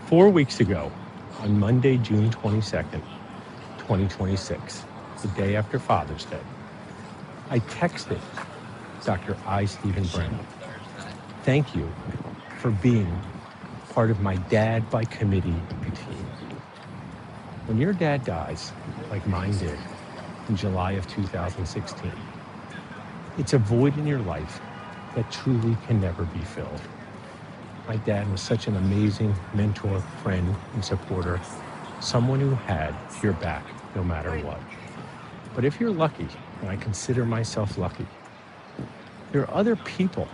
4 weeks ago, on Monday, June 22nd, 2026, the day after Father's Day, I texted Dr. I. Stephen Brown. Thank you for being part of my Dad by Committee team. When your dad dies, like mine did, in July of 2016, it's a void in your life that truly can never be filled. My dad was such an amazing mentor, friend, and supporter, someone who had your back no matter what. But if you're lucky, and I consider myself lucky, there are other people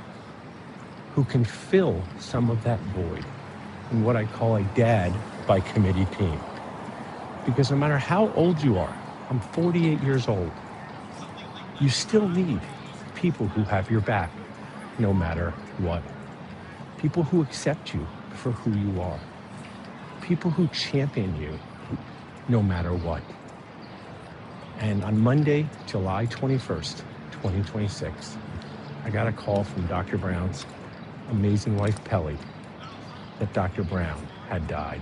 who can fill some of that void in what I call a Dad by Committee team. Because no matter how old you are, I'm 48 years old, you still need people who have your back no matter what. People who accept you for who you are. People who champion you no matter what. And on Monday, July 21st, 2026, I got a call from Dr. Brown's amazing wife, Pelly, that Dr. Brown had died.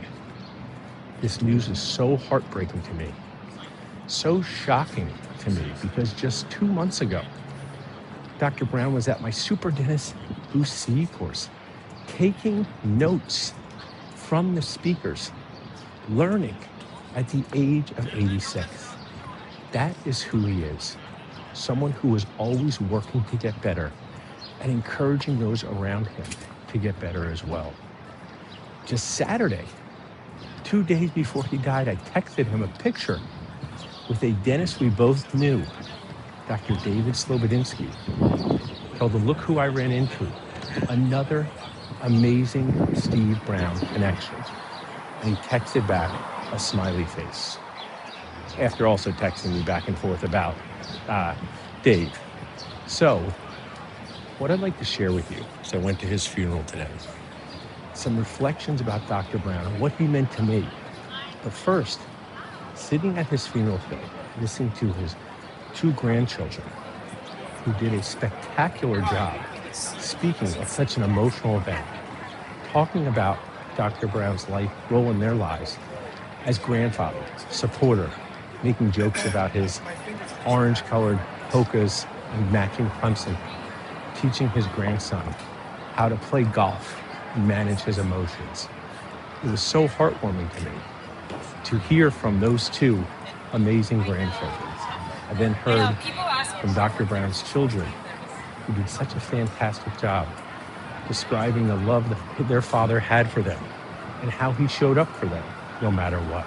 This news is so heartbreaking to me, so shocking to me, because just 2 months ago, Dr. Brown was at my Super Dentist Boost CE course, taking notes from the speakers, learning at the age of 86. That is who he is. Someone who is always working to get better and encouraging those around him to get better as well. Just Saturday, 2 days before he died, I texted him a picture with a dentist we both knew, Dr. David Slobodinsky. Told him, look who I ran into. Another amazing Steve Brown connection. And he texted back a smiley face, after also texting me back and forth about Dave. So, what I'd like to share with you, so I went to his funeral today, some reflections about Dr. Brown and what he meant to me. But first, sitting at his funeral today, listening to his 2 grandchildren, who did a spectacular job speaking at such an emotional event, talking about Dr. Brown's life, role in their lives as grandfather, supporter, making jokes about his orange-colored Hokas and matching Clemson, teaching his grandson how to play golf and manage his emotions. It was so heartwarming to me to hear from those 2 amazing grandchildren. I then heard from Dr. Brown's children, who did such a fantastic job describing the love that their father had for them and how he showed up for them no matter what.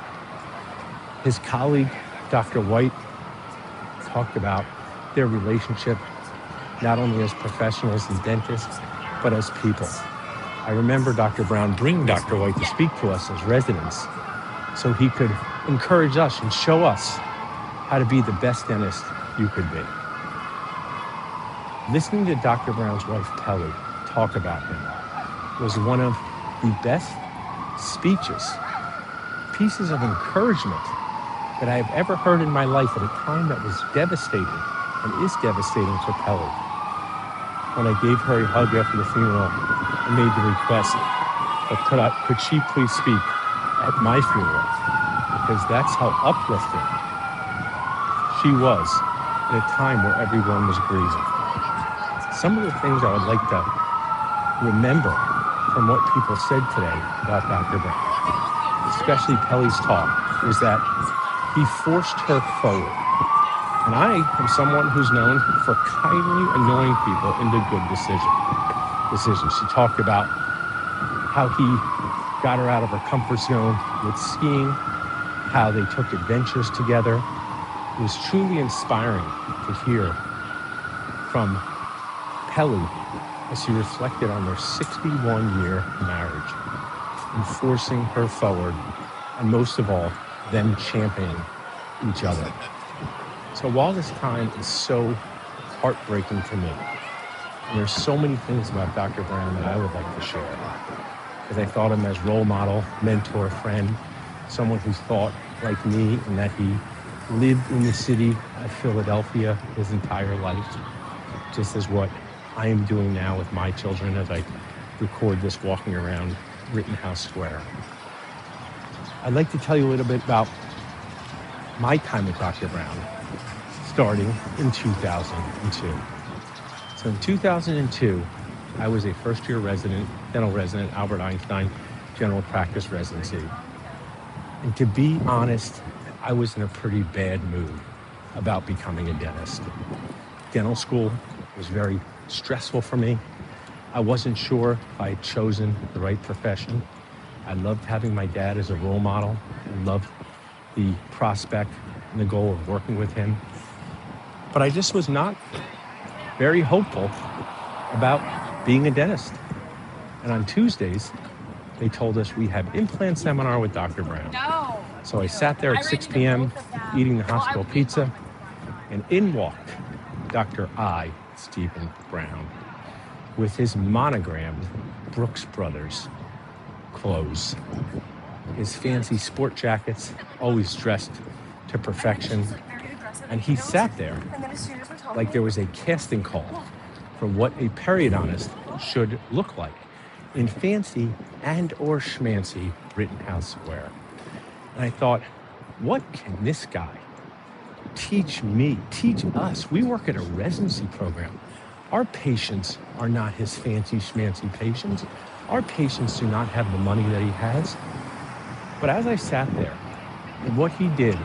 His colleague, Dr. White, talked about their relationship not only as professionals and dentists, but as people. I remember Dr. Brown bringing Dr. White to speak to us as residents so he could encourage us and show us how to be the best dentist you could be. Listening to Dr. Brown's wife, Pelly, talk about him was one of the best speeches, pieces of encouragement that I have ever heard in my life at a time that was devastating and is devastating for Pelly. When I gave her a hug after the funeral, I made the request, but could she please speak at my funeral? Because that's how uplifting she was at a time where everyone was grieving. Some of the things I would like to remember from what people said today about Dr. Brown, especially Pelly's talk, was that he forced her forward. And I am someone who's known for kindly annoying people into good decisions. She talked about how he got her out of her comfort zone with skiing, how they took adventures together. It was truly inspiring to hear from Pelly as she reflected on their 61-year marriage and forcing her forward, and most of all, them championing each other. So while this time is so heartbreaking to me, and there's so many things about Dr. Brown that I would like to share, because I thought him as role model, mentor, friend, someone who thought like me and that he lived in the city of Philadelphia his entire life, just as what I am doing now with my children as I record this walking around Rittenhouse Square. I'd like to tell you a little bit about my time with Dr. Brown, starting in 2002. So in 2002, I was a first-year resident, dental resident, Albert Einstein General Practice Residency. And to be honest, I was in a pretty bad mood about becoming a dentist. Dental school was very stressful for me. I wasn't sure if I had chosen the right profession. I loved having my dad as a role model and loved the prospect and the goal of working with him. But I just was not very hopeful about being a dentist. And on Tuesdays, they told us we have implant seminar with Dr. Brown. So I sat there at 6 p.m. eating the hospital pizza, and in walked Dr. I. Stephen Brown with his monogrammed Brooks Brothers clothes, his fancy sport jackets, always dressed to perfection. And he sat there like there was a casting call for what a periodontist should look like in fancy and or schmancy Rittenhouse wear. And I thought, what can this guy teach me, teach us? We work at a residency program. Our patients are not his fancy schmancy patients. Our patients do not have the money that he has. But as I sat there, and what he did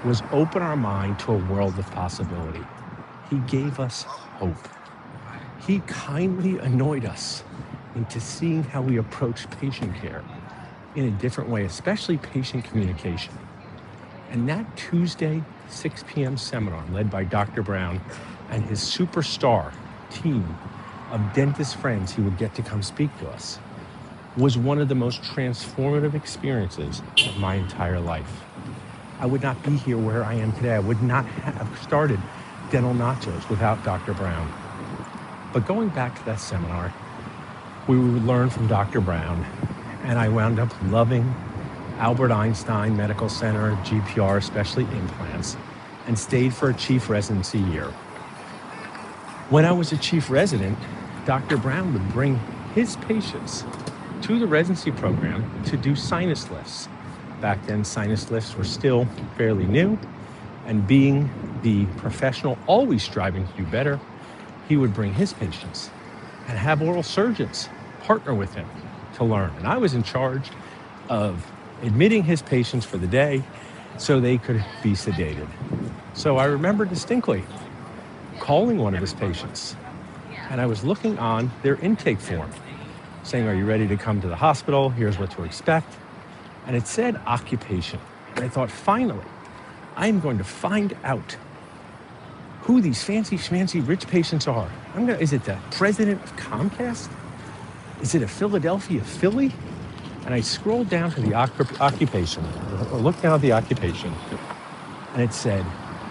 was open our mind to a world of possibility. He gave us hope. He kindly annoyed us into seeing how we approach patient care in a different way, especially patient communication. And that Tuesday, 6 p.m. seminar led by Dr. Brown and his superstar team of dentist friends he would get to come speak to us was one of the most transformative experiences of my entire life. I would not be here where I am today. I would not have started Dental Nachos without Dr. Brown. But going back to that seminar, we would learn from Dr. Brown, and I wound up loving Albert Einstein Medical Center, GPR, especially implants, and stayed for a chief residency year. When I was a chief resident, Dr. Brown would bring his patients to the residency program to do sinus lifts. Back then, sinus lifts were still fairly new, and being the professional always striving to do better, he would bring his patients and have oral surgeons partner with him to learn. And I was in charge of admitting his patients for the day so they could be sedated. So I remember distinctly calling one of his patients, and I was looking on their intake form saying, "Are you ready to come to the hospital? Here's what to expect." And it said occupation. And I thought, finally, I'm going to find out who these fancy schmancy rich patients are. Is it the president of Comcast? Is it a Philadelphia Philly? And I scrolled down to the occupation, or looked down at the occupation, and it said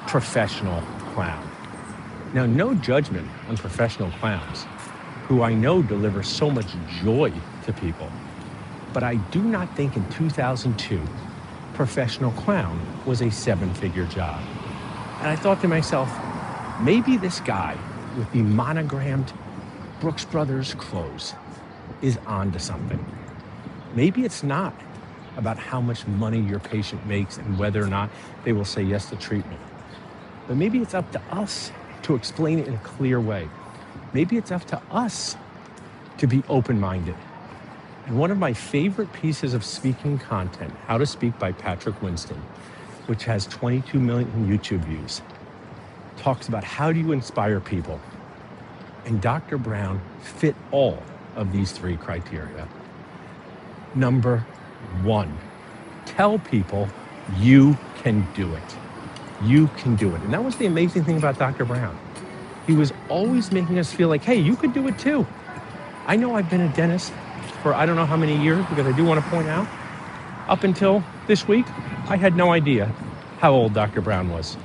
professional clown. Now, no judgment on professional clowns, who I know deliver so much joy to people. But I do not think in 2002, professional clown was a seven-figure job. And I thought to myself, maybe this guy with the monogrammed Brooks Brothers clothes is onto something. Maybe it's not about how much money your patient makes and whether or not they will say yes to treatment. But maybe it's up to us to explain it in a clear way. Maybe it's up to us to be open-minded. And one of my favorite pieces of speaking content, How to Speak by Patrick Winston, which has 22 million YouTube views, talks about how do you inspire people. And Dr. Brown fit all of these three criteria. Number one, tell people you can do it. You can do it. And that was the amazing thing about Dr. Brown. He was always making us feel like, hey, you could do it too. I know I've been a dentist for I don't know how many years, because I do want to point out, up until this week, I had no idea how old Dr. Brown was.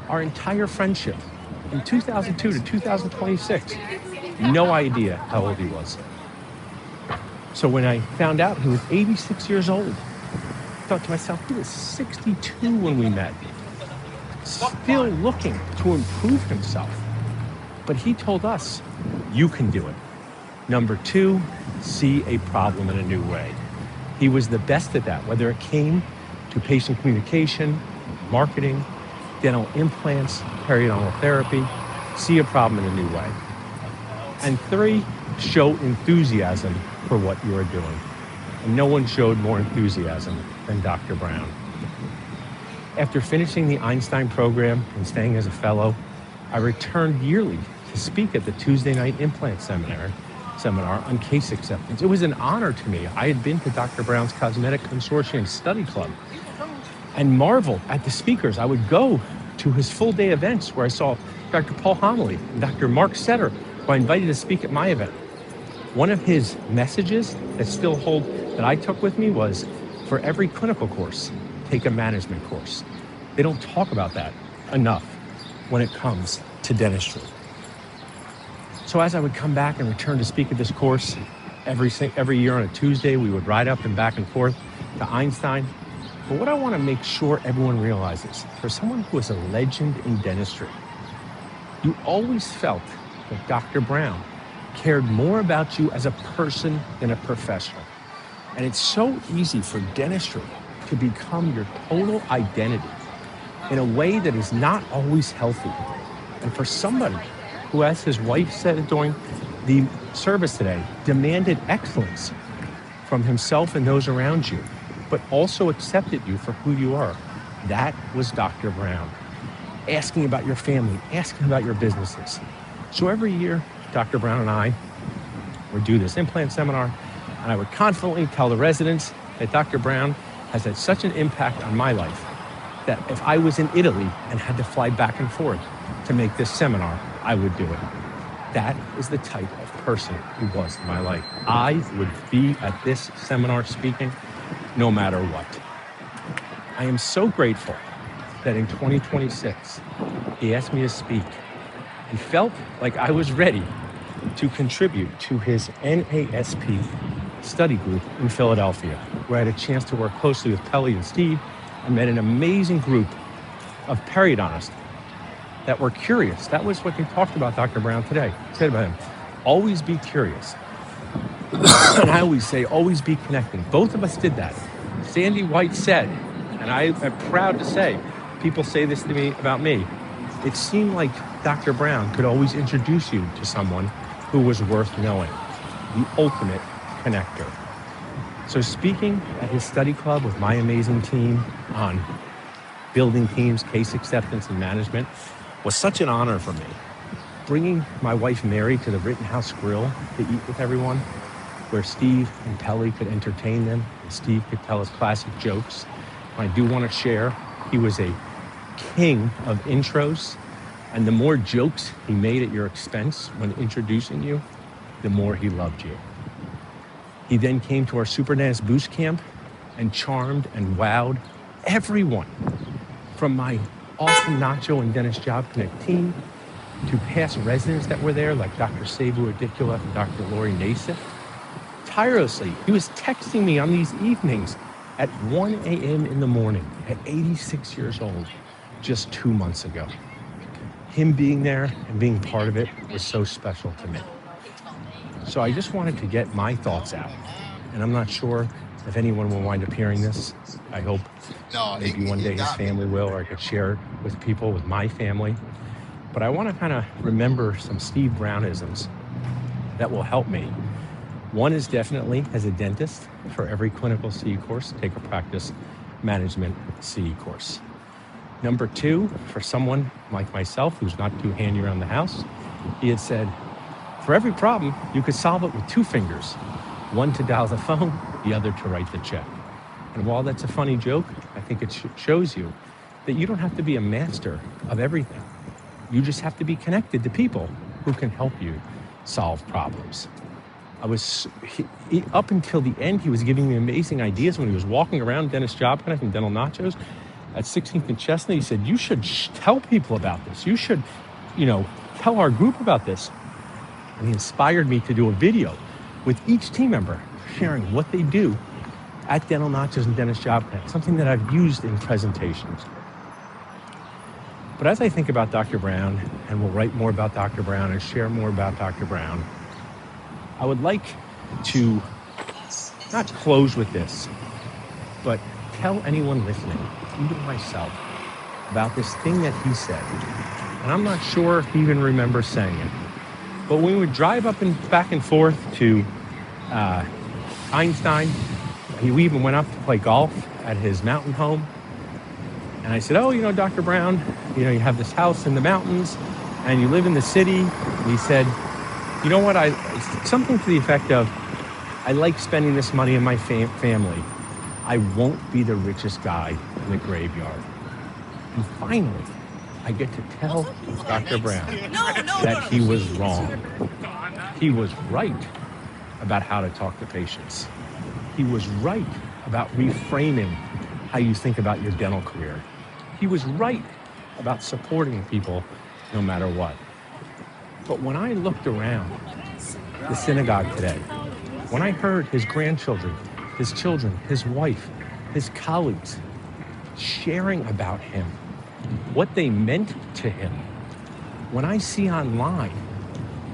Our entire friendship from 2002 to 2026, no idea how old he was. So when I found out he was 86 years old, I thought to myself, he was 62 when we met, still looking to improve himself. But he told us, you can do it. Number two, see a problem in a new way. He was the best at that, whether it came to patient communication, marketing, dental implants, periodontal therapy, see a problem in a new way. And 3, show enthusiasm for what you are doing. And no one showed more enthusiasm than Dr. Brown. After finishing the Einstein program and staying as a fellow, I returned yearly to speak at the Tuesday night implant seminar on case acceptance. It was an honor to me. I had been to Dr. Brown's Cosmetic Consortium Study Club and marveled at the speakers. I would go to his full day events where I saw Dr. Paul Homily and Dr. Mark Setter, who I invited to speak at my event. One of his messages that still hold that I took with me was, for every clinical course, take a management course. They don't talk about that enough when it comes to dentistry. So as I would come back and return to speak at this course, every year on a Tuesday, we would ride up and back and forth to Einstein. But what I want to make sure everyone realizes, for someone who is a legend in dentistry, you always felt that Dr. Brown cared more about you as a person than a professional. And it's so easy for dentistry to become your total identity in a way that is not always healthy. And for somebody who, as his wife said during the service today, demanded excellence from himself and those around you, but also accepted you for who you are, that was Dr. Brown. Asking about your family, asking about your businesses. So every year, Dr. Brown and I would do this implant seminar, and I would confidently tell the residents that Dr. Brown has had such an impact on my life that if I was in Italy and had to fly back and forth to make this seminar, I would do it. That is the type of person he was in my life. I would be at this seminar speaking no matter what. I am so grateful that in 2026, he asked me to speak. He felt like I was ready to contribute to his NASP study group in Philadelphia, where I had a chance to work closely with Pelly and Steve and met an amazing group of periodontists that were curious. That was what he talked about Dr. Brown today. He said about him, always be curious. And I always say, always be connecting. Both of us did that. Sandy White said, and I am proud to say, people say this to me about me, it seemed like Dr. Brown could always introduce you to someone who was worth knowing, the ultimate connector. So speaking at his study club with my amazing team on building teams, case acceptance, and management was such an honor for me. Bringing my wife Mary to the Rittenhouse Grill to eat with everyone, where Steve and Pelly could entertain them, and Steve could tell us classic jokes. I do want to share, he was a king of intros, and the more jokes he made at your expense when introducing you, the more he loved you. He then came to our Super Dentist Boost Camp and charmed and wowed everyone, from my awesome Nacho and Dentist Job Connect team to past residents that were there, like Dr. Savu Adicula and Dr. Lori Nassif. Tirelessly, he was texting me on these evenings at 1 a.m. in the morning at 86 years old, just 2 months ago. Him being there and being part of it was so special to me. So I just wanted to get my thoughts out. And I'm not sure if anyone will wind up hearing this. I hope maybe one day his family will, or I could share it with people, with my family. But I want to kind of remember some Steve Brownisms that will help me. One is definitely, as a dentist, for every clinical CE course, take a practice management CE course. Number 2, for someone like myself who's not too handy around the house, he had said, for every problem, you could solve it with 2 fingers. One to dial the phone, the other to write the check. And while that's a funny joke, I think it shows you that you don't have to be a master of everything. You just have to be connected to people who can help you solve problems. Up until the end, he was giving me amazing ideas when he was walking around Dentist Job Connect and Dental Nachos at 16th and Chestnut. He said, you should tell people about this. You should, tell our group about this. And he inspired me to do a video with each team member sharing what they do at Dental Nachos and Dentist Job Connect, something that I've used in presentations. But as I think about Dr. Brown, and we'll write more about Dr. Brown and share more about Dr. Brown, I would like to not close with this, but tell anyone listening, even myself, about this thing that he said. And I'm not sure if he even remembers saying it. But when we would drive up and back and forth to Einstein, we even went up to play golf at his mountain home. And I said, oh, Dr. Brown, you have this house in the mountains and you live in the city. And he said, you know what? Something to the effect of, I like spending this money on my family. I won't be the richest guy in the graveyard. And finally, I get to tell Dr. Brown that he was wrong. He was right about how to talk to patients. He was right about reframing how you think about your dental career. He was right about supporting people no matter what. But when I looked around the synagogue today, when I heard his grandchildren, his children, his wife, his colleagues sharing about him, what they meant to him, when I see online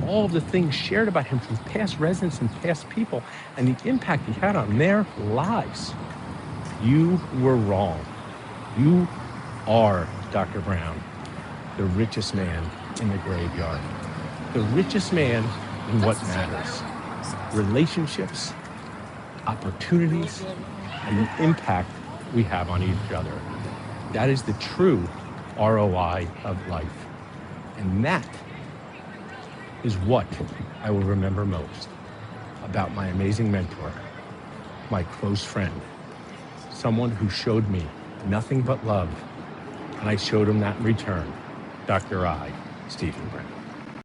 all of the things shared about him from past residents and past people and the impact he had on their lives, you were wrong. You are, Dr. Brown, the richest man in the graveyard. The richest man in what matters. Relationships, opportunities, and the impact we have on each other. That is the true ROI of life. And that is what I will remember most about my amazing mentor, my close friend, someone who showed me nothing but love, and I showed him that in return, Dr. I, Stephen Brown.